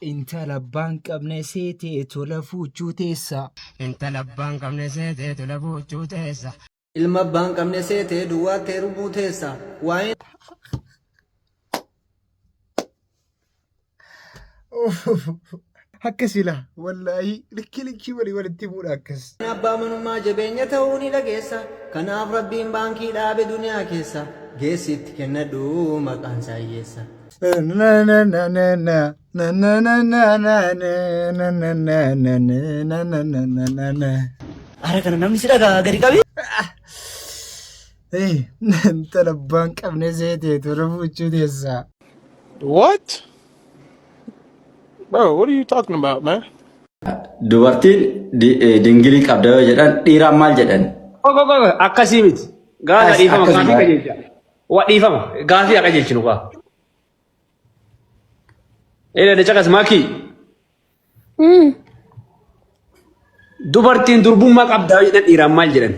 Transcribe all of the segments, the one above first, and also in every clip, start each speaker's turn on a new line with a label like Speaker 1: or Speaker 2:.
Speaker 1: Intala abbaan qabne seetee tola fuuchuu teessa.
Speaker 2: Intala abbaan qabne seetee tola fuuchuu teessa.
Speaker 3: Ilma abbaan qabne seetee duwwaa teerumuu teessa. Waa'ee
Speaker 1: Akkasila wallaahi likki walii walitti himuudha akkas.
Speaker 3: abbaa manummaa jabeenya ta'uu ni dhageessa. Kanaaf rabbiin baankii dhaabe duniyaa keessa. Geessitti kennadhu maqaan isaa hiyyeessa.
Speaker 4: Ara kana namni si dhagaa gadi qabi.
Speaker 1: Intala abbaan qabne seetee tola fuuchuu teessa.
Speaker 5: What? Bro, what are you talking about, man?
Speaker 6: Dubartiin dingilii qabda yoo jedhan dhiiraan maal jedhan?
Speaker 7: Akkasii miti. Gaafa dhiifama gaafii qajeelcha. Waa dhiifama gaafii qajeelchinu qaba. Da cakas maakii. Dubartiin durbummaa qabda yoo jedhan dhiiraan maal jedhan?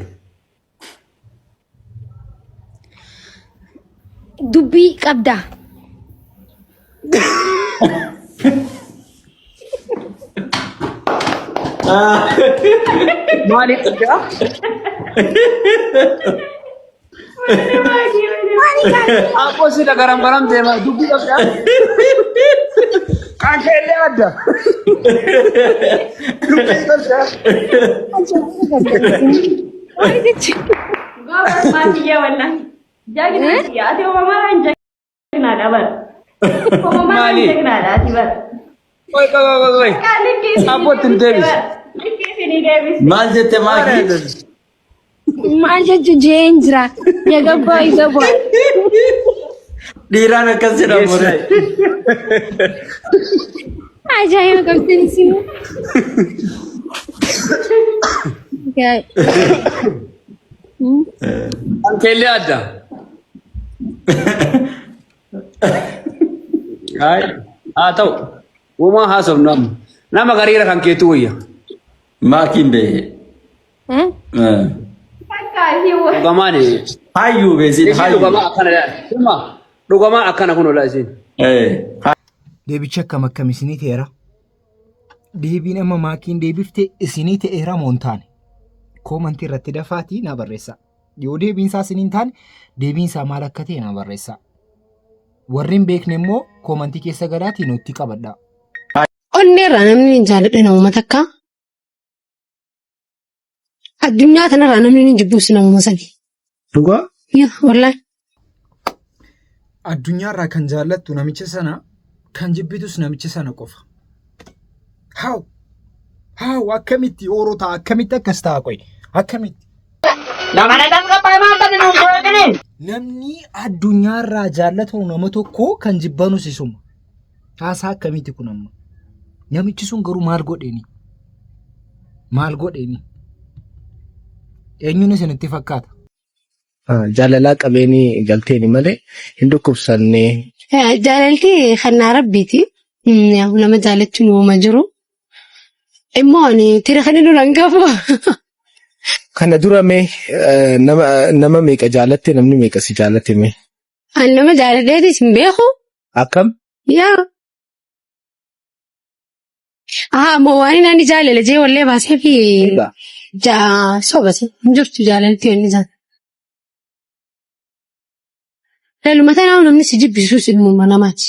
Speaker 8: Dubbii qabda.
Speaker 7: Maali qabda? Aku sudah garam-garam tema dubbii qabda. Kakeknya ada. Dubbii qabda.
Speaker 8: Gua mati ya wallahi. Jadi ya ati mama anjak nada bar. Mama anjak nada ati bar.
Speaker 7: Oi. Apa tuh Davis?
Speaker 6: Maal jette maakii?
Speaker 8: Maal jechu jeenjira. Ya gabaa.
Speaker 6: Dhiiraan akkas jedhamu.
Speaker 8: Ajaa'iba qabdan isin.
Speaker 7: Kakeknya ada. Tahu. Uma hasab nama karira kan ketu ya.
Speaker 6: Maakiin beeye.
Speaker 7: Dhugamaa ne.
Speaker 6: Hayyuu beesin hayyuu.
Speaker 7: Dhugamaa akkana kun ola isin.
Speaker 1: Deebicha akkam akkam isinii ta'eera. Deebiin amma maakiin deebifte isinii ta'eera moo hin taane? Koomantii irratti dafaatii na barreessa. Yoo deebiin isaa isinii hin taane deebiin isaa maal akka ta'e na barreessa. Warri hin beekne immoo koomantii keessa galaatii nutti qabadha.
Speaker 8: Onneerraa namni hin jaalladhe namuma takka. Addunyaa kanarraa namni hin jibbuusu namuma sani.
Speaker 1: Dhugaa?
Speaker 8: Wallaahi.
Speaker 1: Addunyaarraa kan jaallattu namicha sana kan jibbitus namicha sana qofa. Haa akkamitti oorota akkamitti akkas ta'a qoy akkamitti. Namni addunyaarraa jaallatu nama tokko kan jibbanus isuma. Haasaa akkamitti kun amma? Namichi sun garuu maal godheeni? Eenyuun isinitti fakkaata?
Speaker 9: Jaalalaa qabeenii galteeni malee hin dhukkubsannee.
Speaker 8: Jaalalli kannaa rabbiiti. Nama jaalachuun uuma jiru. Immoo ani tira kan inni rangafu.
Speaker 9: Kana dura mee nama meeqa jaalatte namni meeqa si jaalatte mee?
Speaker 8: Ani nama jaaladheetis hin beeku.
Speaker 9: Akkam?
Speaker 8: Yaa. Moo waan inni jaalala jee wallee baasee fi sobase hin jirtu jaalalti wanni isaan. Laalumata namni si jibbisuus ilmuma namaati.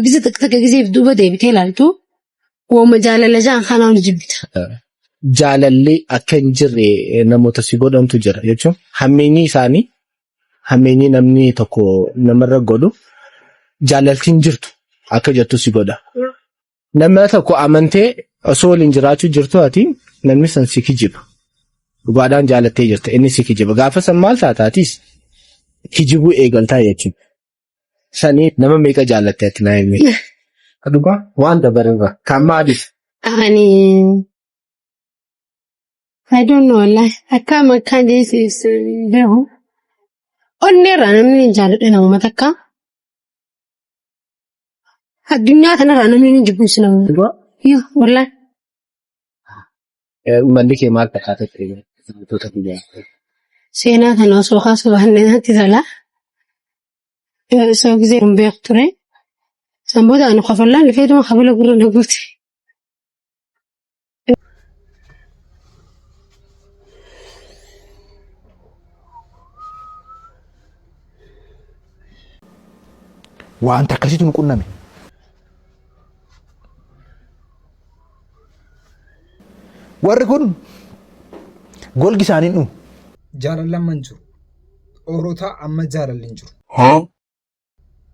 Speaker 8: Gize takka gizeef duuba deebitee ilaaltu wooma jaalala jaan kanaan jibbita.
Speaker 9: Jaalalli akka hin jirre namoota si godhantu jira jechuun hammeenyi isaanii hammeenyi namni tokko namarra godhu jaalaltiin jirtu akka jettu si godha. Nama tokko amantee osoo waliin jiraachuu jirtu ati namni san si kijiba. Dhugaadhaan jaalattee jirta inni si kijiba. Gaafa san maal taataatis kijibuu eegaltaa jechuudha. Sanii nama meeqa jaalattee ati naa himee? Dhugaa waan dabareera. Kan maaliif?
Speaker 8: I don't know wallahi. Akkaan jeesiis beeku. Onneerraa namni hin jaalladhe namuma takka. Addunyaa kanarraa namni hin jibbuusu namuma. Wallahi.
Speaker 9: Malli kee maal fakkaata ture?
Speaker 8: Seenaa kana osoo haasoo baannee natti tola. Osoo gisee hin beeku ture. سنبودا أنا خفلان لفيت ما خفلا قرر نبوتي
Speaker 1: وأنت كسيت نقول نمي وركون قول جسانين نو جال لما نجور أوروتا أما جال اللي نجور ها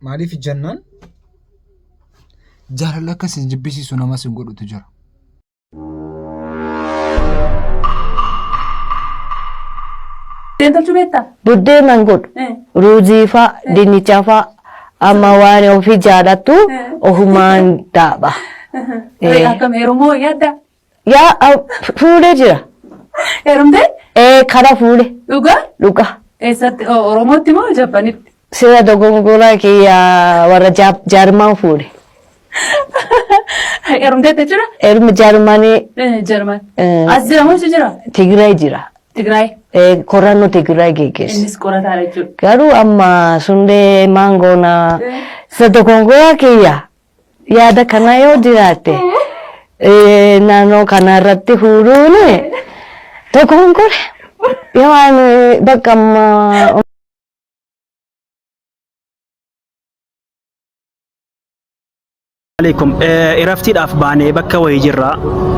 Speaker 1: مالي في الجنان جال لك سنجبسي سنما سنقول تجرا
Speaker 10: Buddeen mangoodha. Ruuzii fa'a, dinnichaa fa'a, amma waan ofii jaalattu ofumaan dhaaba.
Speaker 11: Akkam heerumoo yaadda?
Speaker 10: Yaa fuudhee jira.
Speaker 11: Heerumtee?
Speaker 10: Kara fuudhe.
Speaker 11: Dhugaa?
Speaker 10: Dhugaa.
Speaker 11: Eessatti Oromootti moo Jaappaanitti?
Speaker 10: Sira dogongoraa kiyya warra Jaarmaan fuudhe.
Speaker 11: Heerumtee jechuudha?
Speaker 10: Heeruma Jaarmaanii.
Speaker 11: Jaarmaan. As jira moo jira?
Speaker 10: Tigraay jira.
Speaker 11: Tigraay.
Speaker 10: Qorannoo Tigraay geggeessa.
Speaker 11: Innis qorataa jechuudha.
Speaker 10: Garuu amma sundee maangoona sira dogongoraa kiyya yaada kana yoo jiraatte naannoo kanarratti fuudhuun dogongore waan bakka amma.
Speaker 7: Alaikum iraftiidhaaf baanee bakka wayii jirra.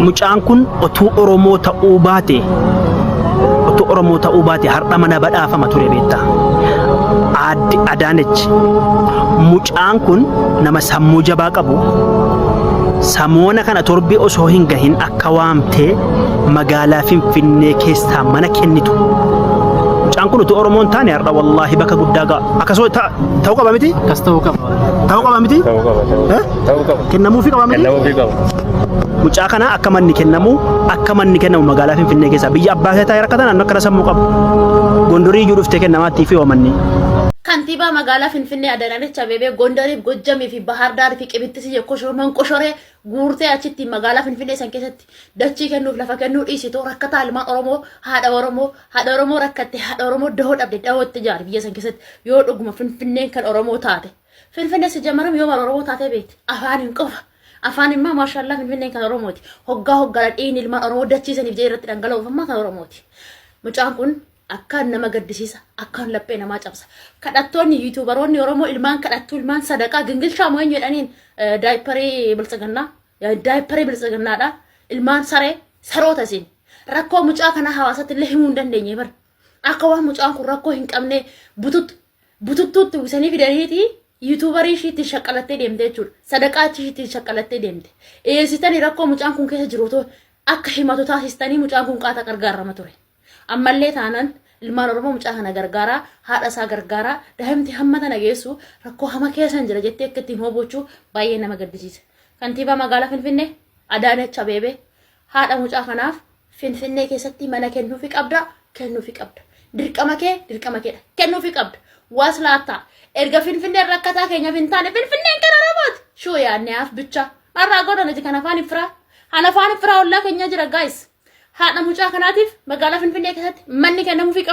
Speaker 7: Mucaan kun otuu Oromoo ta'uu baate har'a mana badhaafama ture beekta. Adaanech mucaan kun nama sammuu jabaa qabu. Samoona kana torbii osoo hin gahin akka waamtee magaalaa Finfinnee keessaa mana kennitu. Mucaan kun utuu Oromoon taane har'a wallaahi bakka guddaa ga'a. Akkasoo ta'uu qaba miti?
Speaker 2: Kas ta'uu qaba.
Speaker 7: Ta'uu qaba miti?
Speaker 2: Ta'uu qaba.
Speaker 7: Kennamuufii qaba miti?
Speaker 2: Kennamuufii qaba.
Speaker 7: Mucaa kana akka manni kennamu magaalaa Finfinnee keessaa biyya abbaa isaa taa'ee rakkatan akka sammuu qabu. Gondorii iyyuu dhuftee kennamaattii fi oomanni.
Speaker 12: Kantiibaa magaalaa Finfinnee Adaanech Abeebee Gondariif Gojjamii fi Bahar Daar fi Qibittis Manqoshoree guurtee achitti magaalaa Finfinnee san keessatti dachii kennuuf lafa kennuu dhiisitoo rakkataa ilmaan Oromoo haadha Oromoo rakkatte haadha Oromoo dahoo dhabde dahootti jaari biyya san keessatti yoo dhuguma Finfinneen kan Oromoo taate Finfinnee si jammaram yoo mal Oromoo taate beekti afaaniin qofa afaan immoo maashaallah Finfinneen kan Oromooti hoggaa dhiin ilmaan Oromoo dachiisaniif jee irratti dhangala'uuf ammaa kan Oromooti mucaan kun akkaan nama gaddisiisa akkaan laphee namaa cabsa kadhattoonni yuutuubaroonni Oromoo ilmaan kadhattuu ilmaan sadaqaa gingilchaa moo eenyu jedhaniin daayiparii biltsigannaadha ilmaan saree saroota isin rakkoo mucaa kana hawaasatti illee himuu hin dandeenye bar akka waan mucaan kun rakkoo hin qabne bututtuutti uwwisanii fidaniiti yuutuubarii ishiitti shaqqalattee deemte jechuudha sadaqaa ishiitti shaqqalattee deemte eessitanii rakkoo mucaan kun keessa jiruutu akka himatu taasistanii mucaan kun qaata gargaarama ture ammallee taanaan ilmaan Oromoo mucaa kana gargaaraa haadha isaa gargaaraa daa'imti hamma tana geessu rakkoo hama keessan jira jettee akka ittiin hoobochuu baay'ee nama gaddisiisa. Kantiibaa magaalaa Finfinnee Adaanech Abeebee haadha mucaa kanaaf Finfinnee keessatti mana kennuufi qabda. Dirqama keedha kennuufi qabda. Was laata erga Finfinnee rakkataa keenyaaf hin taane Finfinneen kan Oromooti. Shuu yaanneef bicha marraa godhanati kan afaan ifraa ollaa keenya jira guys. Haadha mucaa kanaatiif magaalaa Finfinnee keessatti manni kennamuufii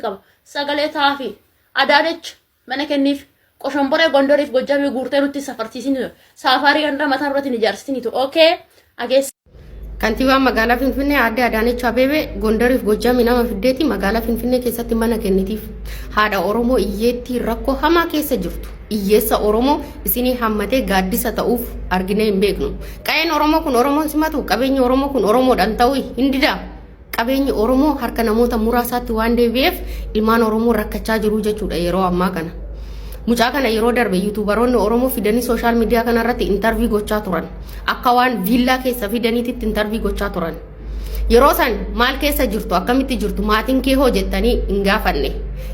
Speaker 12: qaba. Sagalee taafii Adaanech mana kenniif qoshomboree Gondoriif Gojjamii guurtee nutti safarsiisini safaarii ganda mataa irratti ni ijaarsisinitu. Okay ageessa.
Speaker 13: Kantiibaan magaalaa Finfinnee aadde Adaanech Abeebee Gondoriif Gojjamii nama fiddeeti magaalaa Finfinnee keessatti mana kennitiif haadha Oromoo iyyeetti rakkoo hamaa keessa jirtu. Iyyeessa Oromoo isinii hammatee gaaddisa ta'uuf arginee hin beeknu. Qaeen Oromoo kun Oromoon simatu qabeenyi Oromoo kun Oromoodhaan ta'uu hin didaa. Qabeenyi Oromoo harka namoota muraasaatti waan deebi'eef ilmaan Oromoo rakkachaa jiru jechuudha yeroo ammaa kana. Mucaa kana yeroo darbe yuutuubaroonni Oromoo fidanii sooshaal miidiyaa kanarratti intarvii gochaa turan. Akka waan viillaa keessa fidaniititti intarvii gochaa turan. Yeroo san maal keessa jirtu akkamitti jirtu maatiin kee hoo jettanii hin gaafanne.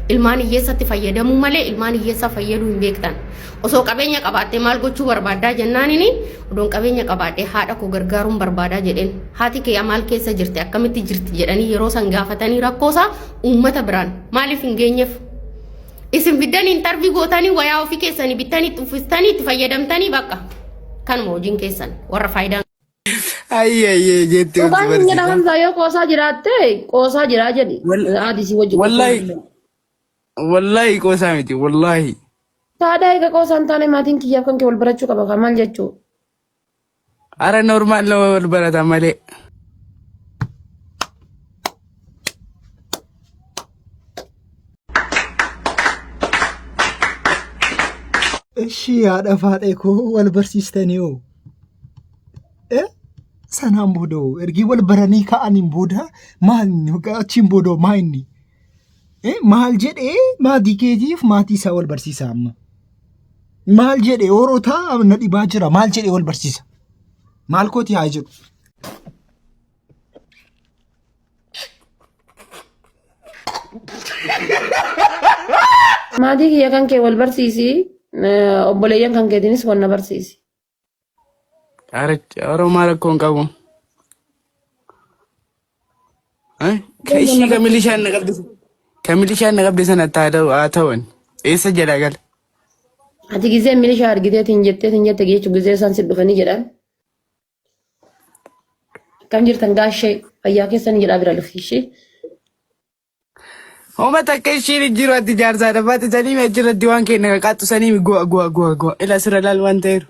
Speaker 13: Ilmaan hiyyeessatti fayyadamuu malee ilmaan hiyyeessa fayyaduu hin beektan. Osoo qabeenya qabaattee maal gochuu barbaaddaa jennaanini odoon qabeenya qabaattee haadha koo gargaaruun barbaadaa jedheen. Haati kee maal keessa jirti akkamitti jirti jedhanii yeroo san gaafatanii rakkoosaa uummata biraan maaliif hin geenyeef. Isin biddanii intarvii gootanii wayaa ofii keessanii bittanii uffistanii itti fayyadamtanii bakka kanuma hojiin keessan warra faayidaan.
Speaker 5: Ayyee jettee
Speaker 8: waan inni nama zaayoo qoosaa jiraatte qoosaa jiraa jedhi.
Speaker 5: Wallahi qoosaa miti wallahi
Speaker 11: Taadhaa egaa qoosaan taane maatiin kiyyaaf kan kee wal barachuu qaba kan maal jechuu.
Speaker 5: Ara normaal nama wal barata malee.
Speaker 1: እሺ ያደፋጤ እኮ ወል በርሲስተኒው ሰናም ቦዶ እርጊ ወል በረኒ ከአኒም ቦዳ ማን ጋቺም ቦዶ ማይኒ ማል ጀዴ ማዲኬቲፍ ማቲሳ ወል በርሲሳም ማል ጀዴ ኦሮታ ነዲ ባጅራ ማል ጀዴ ወል በርሲሳ ማልኮት ያጅሩ
Speaker 11: Maatii kiyya kan kee wal barsiisi. Obboleeyyan kan keetiinis wal na barsiisi.
Speaker 5: Oromoo rakkoon qabu. Ishii kan milishaan na qabde sana haa ta'an eessa jedha gala.
Speaker 11: Ati gizee milishaa argiteetiin jette geechuu gizee isaan si dhufanii jedhan. Akkam jirtan gaashee fayyaa keessanii jedhaa bira lufiishee.
Speaker 5: Homa takka ishiin jiru ati jaarsaa dhabaate sanii meejjirratti waan kenna qaqaxxu sanii go'a ila sirra laal waan ta'eeru.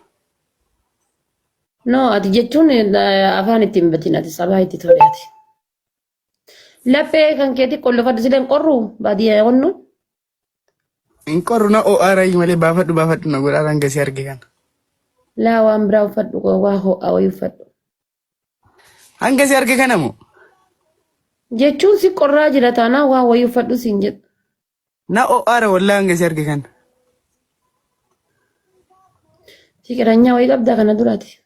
Speaker 11: No ati jechuun afaan ittiin batiin ati sabaa itti toleati. Laphee kan keetii qollofadhu sileen qorru baadiyyaa qonnu.
Speaker 5: Hin qorru na ORI malee baafadhu na godhaa rangasii arge kana.
Speaker 11: Laa waan biraa uffadhu waa ho'aa wayii uffadhu.
Speaker 5: Hangasii arge kana moo?
Speaker 11: Jechuun si qorraa jira taanaa waa wayii uffadhu siin jedhu.
Speaker 5: Na ORI wallaa hangasii arge kana.
Speaker 11: Fikiranyaa wayii qabdaa kana duraati.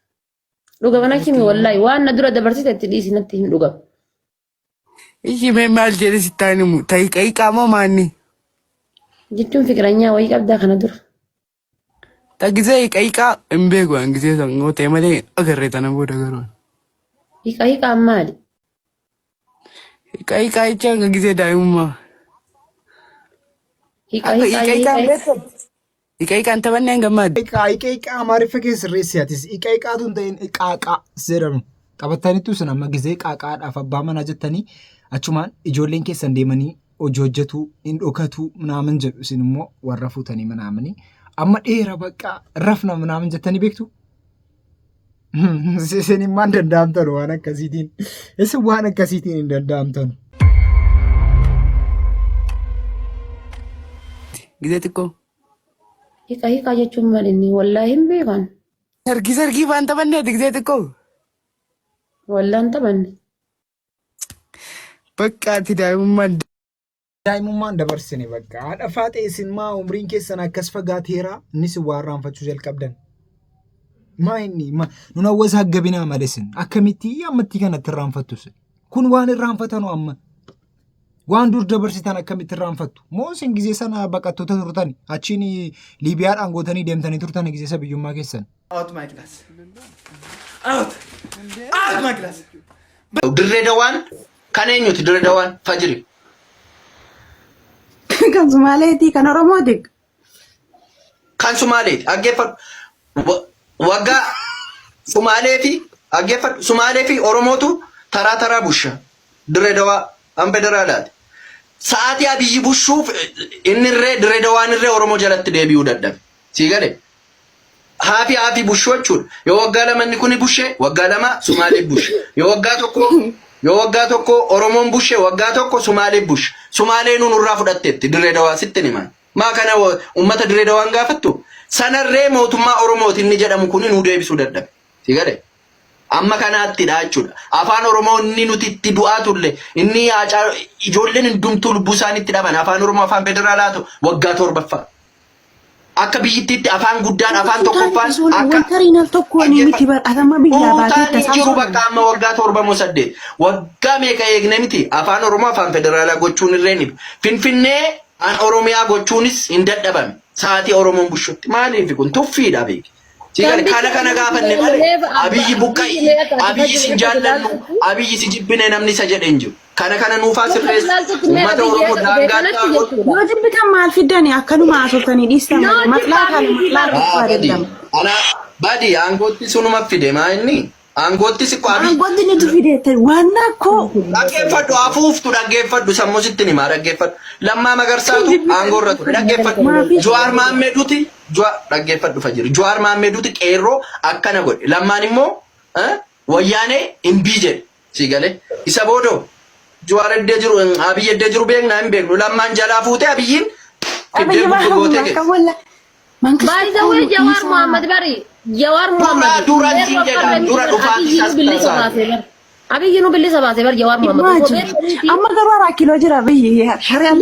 Speaker 11: Dhuga mana kimi wallaahi waan na dura dabarsite itti dhiisi natti hin dhugamu.
Speaker 5: Ishii mee maal jedhe sittaani mu ta'ii qayiqaa moo maanni?
Speaker 11: Jechuun fikiranyaa wayii qabdaa kana dura.
Speaker 5: Tagisee qayiqaa hin beeku hangisee sangoo ta'e malee agarree tana booda garuu.
Speaker 11: Qayiqaa maali?
Speaker 5: Qayiqaa jechaan hangisee daa'imummaa. Qayiqaan taphannee hin gammaadde.
Speaker 1: Qayiqaa amaariffa keessa sirreessiyaatis qayiqaatu hin ta'in qaaqaa jedhamu. Taphataniitu sun amma gizee qaaqaadhaaf abbaa manaa jettanii achumaan ijoolleen keessan deemanii hojii hojjetu hin dhokatu minaamin jedhu isin immoo warra fuutanii minaamanii amma dheera baqqaa rafna minaamin jettanii beektu. Isin immaan danda'amtan waan akkasiitiin isin waan akkasiitiin hin danda'amtan.
Speaker 5: Gizee xiqqoo.
Speaker 11: Hiikaa jechuun malinni wallaahi hin beekan.
Speaker 5: Sargii waan taphanneeti gizee xiqqoo.
Speaker 11: Wallaan taphanne.
Speaker 5: Bakka ati daa'imummaan
Speaker 1: dabarsine bakka haadha faatee isin maa umriin keessan akkas fagaateera innis waan raanfachuu jalqabdan. Maa inni nun hawwasa haggabinaa malesin akkamitti ammatti kanatti raanfattus kun waan irraanfatanu amma waan dur dabarsitan akkamitti irraanfattu moo isin gizee sana baqattoota turtan achiin Liibiyaadhaan gootanii deemtanii turtan gizee isa biyyummaa keessan.
Speaker 3: Out my class. Out my class. Dirree dawaan kan eenyuti dirree dawaan fajiri.
Speaker 14: Kan Sumaaleeti kan Oromooti.
Speaker 3: Kan Sumaaleeti aggeeffadhu waggaa Sumaalee fi Oromootu taraa busha dirree dawaa an federaalaati. Sa'aatii abiyyi bushuuf innirree dirree dawaan irree Oromoo jalatti deebi'uu dadhabe. Sii galee. Haafi bushoo jechuudha. Yoo waggaa lama inni kuni bushee waggaa lama Sumaalee bushe. Yoo waggaa tokko Oromoon bushe waggaa tokko Sumaalee bushe. Sumaalee nuun irraa fudhatteetti dirree dawaa sitti himan. Maa kana uummata dirree dawaan gaafattu sanarree mootummaa Oromooti inni jedhamu kuni nuu deebisuu dadhabe. Si galee. Amma kanaattidha jechuudha. Afaan Oromoo inni nuti itti du'aa turre inni ijoolleen hundumtuu lubbuu isaaniitti dhaban afaan Oromoo afaan federaalaatu waggaa torbaffaa. Akka biyyittiitti afaan guddaan afaan tokkoffaan
Speaker 14: akka tariinal tokko ni miti badhatama biyyaa baatee
Speaker 3: tasaa jiru bakka amma waggaa 7 waggaa meeqa eegne miti afaan Oromoo afaan federaalaa gochuun irreen Finfinnee an Oromiyaa gochuunis hin dadhabame sa'aatii Oromoon bushutti maaliif kun tuffiidha beeki. Sigari kana gaafanne malee abiyyi buqqa'ii abiyyi sin jaallannu abiyyi si jibbine namni isa jedhen jiru. Kana nuufaa sirreessu uummata Oromoo daangaa
Speaker 14: yoo jibbitan maal fiddani akkanuma asoftanii dhiistan maqlaa kana maqlaa tokko adeemama.
Speaker 3: Ana badi aangootti sunuma fide maa inni Aangotti si qaabi.
Speaker 14: Aangotti ni dufidete waan akko.
Speaker 3: Dhaggeeffadhu afuuftu dhaggeeffadhu sammuu sitti ni maa dhaggeeffadhu. Lammaa Magarsaatu aangorra ture dhaggeeffadhu. Jawaar Maammeduuti dhaggeeffadhu fajjiri. Jawaar Maammeduuti qeerroo akkana godhe. Lammaan immoo wayyaanee imbii jedhe. Si galee isa boodoo Jawaar eddee jiru Abiyyi eddee jiru beekna hin beeknu. Lammaan jalaa fuutee Abiyyiin fiddee bultu gootee geesse.
Speaker 11: By the way, Jawar Muhammad Bari. Jawar Muhammad.
Speaker 3: Dura dhufaati sassaasa.
Speaker 11: Abiyyi nu bilisa baase bar Jawar Muhammad.
Speaker 14: Amma garuu 4 kiiloo jira Abiyyi. Shari'a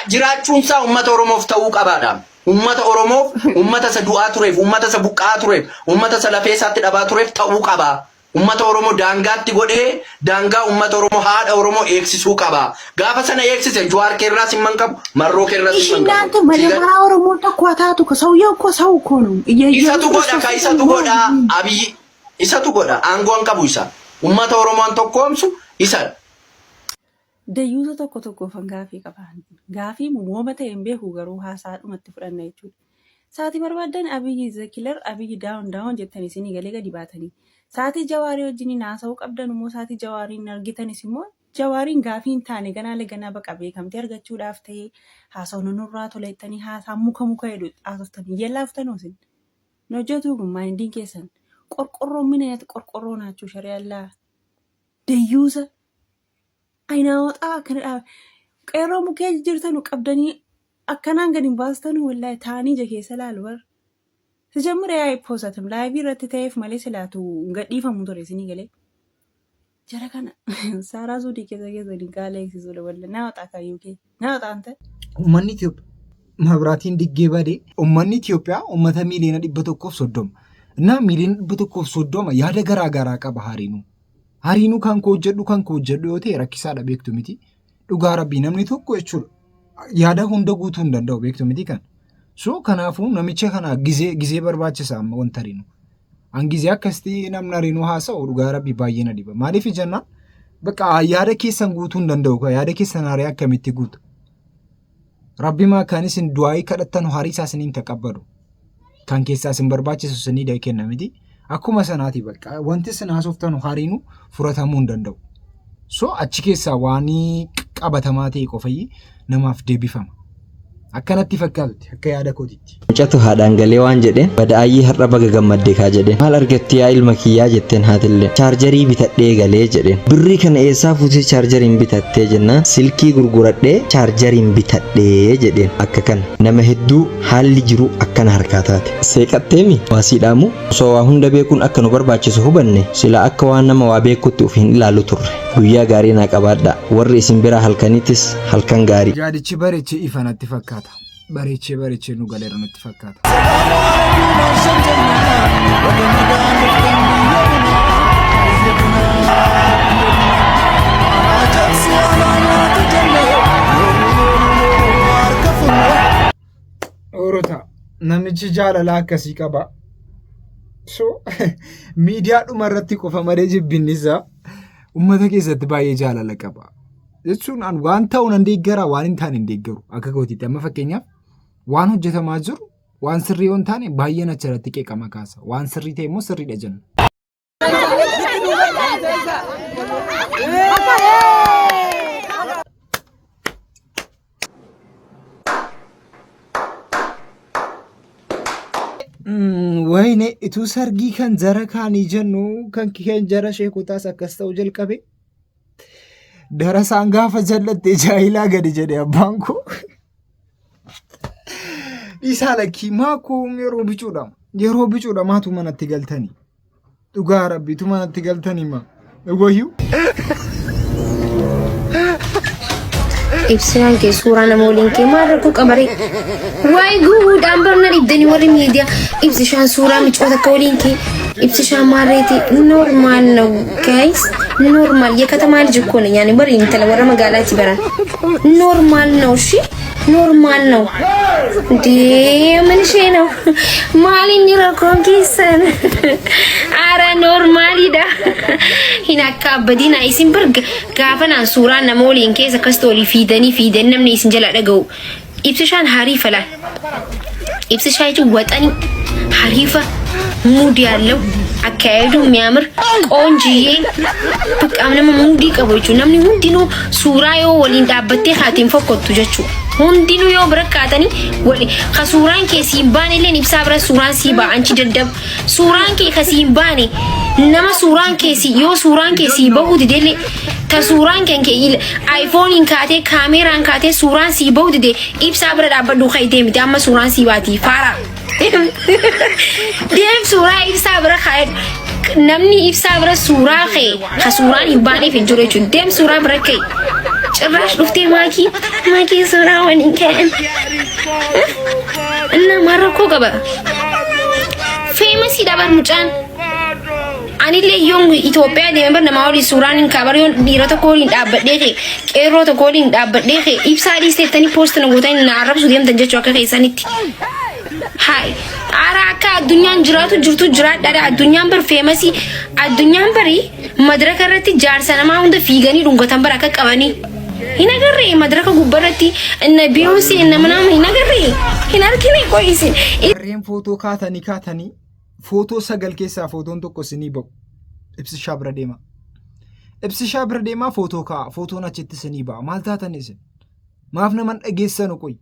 Speaker 3: jiraachuun isaa uummata Oromoof ta'uu qabaadha. Uummata Oromoof, uummata isa du'aa tureef, uummata isa buqqaa tureef, uummata isa lafee isaatti dhabaa tureef ta'uu qaba. Uummata Oromoo daangaatti godhee daangaa uummata Oromoo haadha Oromoo eegsisuu qaba. Gaafa sana eegsise Jawaar keerraas hin manqabu, marroo keerraas hin manqabu.
Speaker 14: Ishinante malee Oromoo tokko taatu ko sawyoo ko sawu koonu.
Speaker 3: Isatu godha Abiyyi isatu godha aangoon qabu isa. Uummata Oromoon tokkoomsu isa.
Speaker 14: Dayyuusa tokko fangaafii qaban. Gaafii muumama ta'e hin beeku garuu haasaadhumatti fudhanna jechuudha. Saatii barbaadan Abiyyi Zakilar Abiyyi daawun jettanii isinii galee gadi baatanii. Saatii Jawaarii wajjin haasa'uu qabdan immoo saatii Jawaariin argitanis immoo Jawaariin gaafii hin taane ganaa baqa beekamtee argachuudhaaf ta'ee haasa'u nurraa tolettanii haasaa muka jedhu haasoftanii yellaaftanuu isin. Hojjetuu kun maayindiin keessan qorqorroo minati qorqorroo naachuu shari'allaa dayyuusa ayinaawwaxaa akkana qeerroo mukee jirtanu qabdanii akkanaan gadi baastanu wallahi taanii ija keessa laalu warra. Sejamure ya iposatum live irratti ta'eef malee silaatu gadhiifamu ture isinii galee. Jara kana Saaraa Zuudii keessa gaala eegsisuudha walla naa waxaa kaayyuu kee naa waxaa anta.
Speaker 1: Uummanni Itoophiyaa mabiraatiin diggee badee uummanni Itoophiyaa uummata miiliyoona 130 na miiliyoona 130 yaada garaa qaba hariinuu. Hariinuu kan koo hojjedhu yoo ta'e rakkisaadha beektu miti. Dhugaa rabbii namni tokko jechuudha. Yaada hunda guutuu hin danda'u beektu miti kan. So kanaafuu namicha kana gizee barbaachisa amma wanta hariinuu. An gizee akkasitti namni hariinuu haasa'u dhugaa rabbii baay'ee na dhiba. Maaliif jennaan bakka yaada keessan guutuu hin danda'u yaada keessan harii akkamitti guutu. Rabbi maa kan isin du'aayii kadhattan harii isaa isiniin taqabbalu. Kan keessaa isin barbaachisu isinii kenna miti. Akkuma sanaati bakka wanti isin haasoftan hariinuu furatamuu hin danda'u. So achi keessaa waan qabatamaa ta'e qofayyi namaaf deebifama. Akkanatti fakkaatu akka yaada kootitti.
Speaker 15: Mucatu haadhaan galee waan jedheen badaayyii har'a baga gammaddee kaa jedheen maal argatte yaa ilma kiyyaa jetteen haatillee chaarjarii bitadhee galee jedheen birrii kana eessaa fuutee chaarjariin bitattee jennaan silkii gurguradhee chaarjariin bitadhee jedheen akka kana nama hedduu haalli jiru akkana harkaa taate seeqatteemi waasiidhaamu osoo waa hunda beekuun akka nu barbaachisu hubanne sila akka waan nama waa beekutti of hin ilaalu turre guyyaa gaarii naa qabaadha warri isin biraa halkanittis halkan gaarii.
Speaker 1: Jaadichi bareechee ifanatti fakkaata. Bareechee nu galeera nutti fakkaata. Orota namichi jaalala akkasii qaba. So miidiyaa dhuma irratti qofa malee jibbinni isaa uummata keessatti baay'ee jaalala qaba. Jechuun waan ta'u nan deeggara waan hin taane hin deeggaru akka kootiitti amma fakkeenyaaf waan hojjetamaa jiru waan sirrii yoo hin taane baay'een achirratti qeeqama kaasa waan sirrii ta'e immoo sirriidha jenna. Wayne ituu sargii kan jara kaanii jennu kan keen jara sheekotaas akkas ta'u jalqabe. Darasaan gaafa jallattee jaahilaa gadi jedhe abbaan koo. Isaa lakkii maakoo yeroo bicuudha maatu manatti galtanii. Dhugaa rabbiitu manatti galtanii ma. Wayyuu.
Speaker 11: Ibsaan kee suuraa nama waliin kee maal rakkoo qabaree? Waay guutuudhaan barna dhibdanii warri miidiyaa ibsishaan suuraa micoota akka waliin kee ibsishaan maarreeti normaal ነው guys normaal የከተማ ልጅ እኮ ነኝ ያኔ በር እንተለ ወረ መጋላቲ በራ ኖርማል ነው እሺ ኖርማል ነው እንዴ ምን ሸይ ነው ማሊን ይረኮን ኪሰን አረ ኖርማል ይዳ ሂናካ በዲና ኢሲምበርግ ጋፈና ሱራ ነሞሊን ኬስ ከስቶሊ ፊደን ነምኔ ሲንጀላ ደገው ኢብስሻን ሃሪ ፈላል ኢብስሻይቱ ወጠኒ ሀሪፋ ሙድ ያለው አካሄዱ የሚያምር ቆንጅዬ በቃ ምንም ሙዲ ቀቦቹ ነምኒ ሁንዲኑ ሱራ ዮ ወሊን ዳበቴ ኻቲን ፈቆቱ ጀቹ ሁንዲኑ ዮ ብረካተኒ ወሊ ከሱራን ኬ ሲባኔ ለን ኢብሳ ብረ ሱራን ሲባ አንቺ ደደብ ሱራን ኬ ከሲባኔ ነማ ሱራን ኬ ሲ ዮ ሱራን ኬ ሲባው ዲዴሌ ተሱራን ከንኬ ኢል አይፎን ኢንካቴ ካሜራን ካቴ ሱራን ሲባው ዲዴ ኢብሳ ብረ ዳበዱ ኸይቴ ሚዳማ ሱራን ሲባቲ ፋራ ደም ሱራ ኢብሳ ብረ ኸይድ namni ibsa bira suuraa kee ka suuraan hin baaneef hin jiru jechuudha. Deem suuraa bira kee cirraash dhuftee maakii suuraa waliin ka'an nama rakkoo qaba. Feemasii dabar mucaan anillee yoon Itoophiyaa deemee bar nama waliin suuraan hin kabar yoon dhiira tokko waliin dhaabbadhee kee qeerroo tokko waliin dhaabbadhee kee ibsaa dhiisteettanii poosti na gootan na arrabsu deemtan jechuu akka keessanitti. Hai araka addunyaan jiraatu jirtu jiraadha addunyaan bar feemasi addunyaan bari madraka irratti jaarsa namaa hunda fiiganii dhungatan bar akka qabanii hin agarre madraka gubbarratti inna Beyonce inna manam hin agarre hin argine qoyisi
Speaker 1: Reen footoo kaatanii footoo sagal keessaa footoon tokko sinii ba'u ibsishaa bira deema. Ibsishaa bira deemaa footoo kaa footoon achitti sinii ba'a maal taatan isin maaf naman dhageessanu qoy.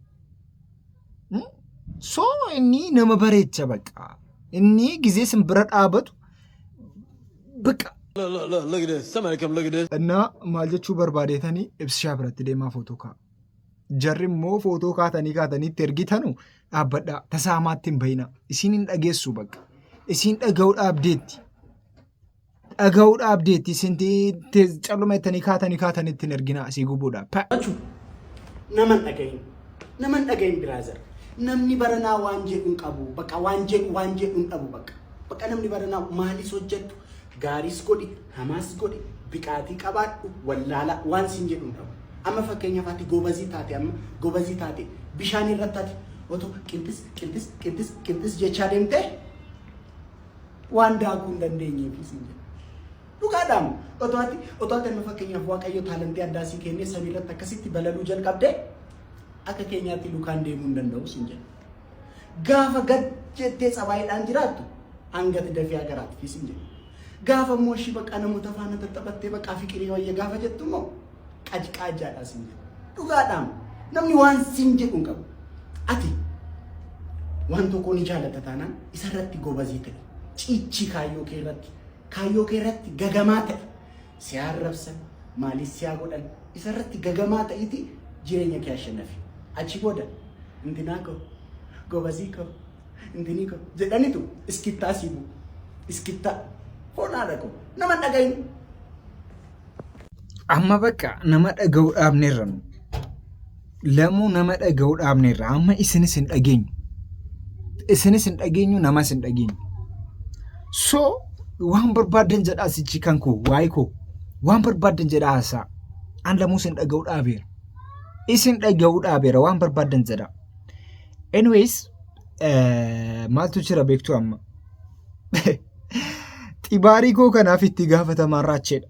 Speaker 1: So inni nama bareecha baqa inni ጊዜ ስም ብረ ዳበቱ በቃ እና ማልጀቹ በርባዴተኒ ኢብስሻ ብረት ደማ ፎቶ ካ ጀሪሞ ፎቶ ካተኒ ተርጊተኑ አበዳ ተሳማትን በይና ኢሲንን ዳጌሱ በቃ ኢሲን ዳገው ዳብዴቲ ስንቴ ጨሉመተኒ ካተኒ ትነርጊና ሲጉቡዳ
Speaker 7: ነመን ዳገኝ ብራዘር namni baranaa waan jedhuun qabu bakka waan jedhuun dhabu bakka namni baranaa maalis hojjettu gaaris godhi hamaas godhi biqaatii qabaadhu wallaala waan sin jedhuun dhabu amma fakkeenyaaf ati gobazii taate bishaan irratti ati otoo qinxis jechaa deemte waan daakuu hin dandeenyeef sin jedhu dhugaadhaam otoo ati amma fakkeenyaaf waaqayyo taalantii addaa sii kennee samii irratti akkasitti balaluu jalqabde akka keenyaatti lukaan deemuu hin danda'u sin jedhu. Gaafa gad jettee sabaayidhaan jiraattu hangati dafee agaraatti sin jedhu. Gaafa immoo ishii bakka namoota faana tattabattee bakka fiqirii wayya gaafa jettu immoo qajqaajaadha sin jedhu. Dhugaadhaan namni waan sin jedhu hin qabu. Ati waan tokko ni jaallata taanaan isarratti gobazii ta'e ciichi kaayyoo kee irratti gagamaa ta'e si arrabsan maalis si godhan isarratti gagamaa ta'iti jireenya kee ashanafi. Achi booda indinaako gobaziko indiniko jedhanitu iskittaa sibu iskittaa fonaadhako nama dhagayin
Speaker 1: amma bakka nama dhaga'uu dhaabneerra lamuu nama dhaga'uu dhaabneerra amma isinis hin dhageenyu namas hin dhageenyu so waan barbaadan jedhaa sichi kan koo waa'ee koo waan barbaadan jedhaa haasaa an lamuus hin dhaga'uu dhaabeera. Isin dhaga'uu dhaabeera waan barbaadan jedha. Anyways, maaltu jira beektu amma. Xibaarii koo kanaaf itti gaafatamaan raacheedha.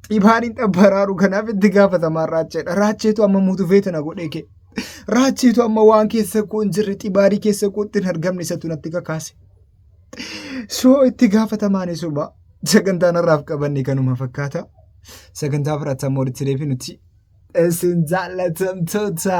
Speaker 1: Xibaariin xabbaraaru kanaaf itti gaafatamaan raacheedha. Raacheetu amma mutufeeta na godhee kee. Raacheetu amma waan keessa koo hin jirre xibaarii keessa koo ittiin argamne isatu natti kakaase. So itti gaafatamaan isuma sagantaan irraaf qabanne kanuma fakkaata. Sagantaa firaatamoo walitti deebiin nuti. Isin jaallatamtoota.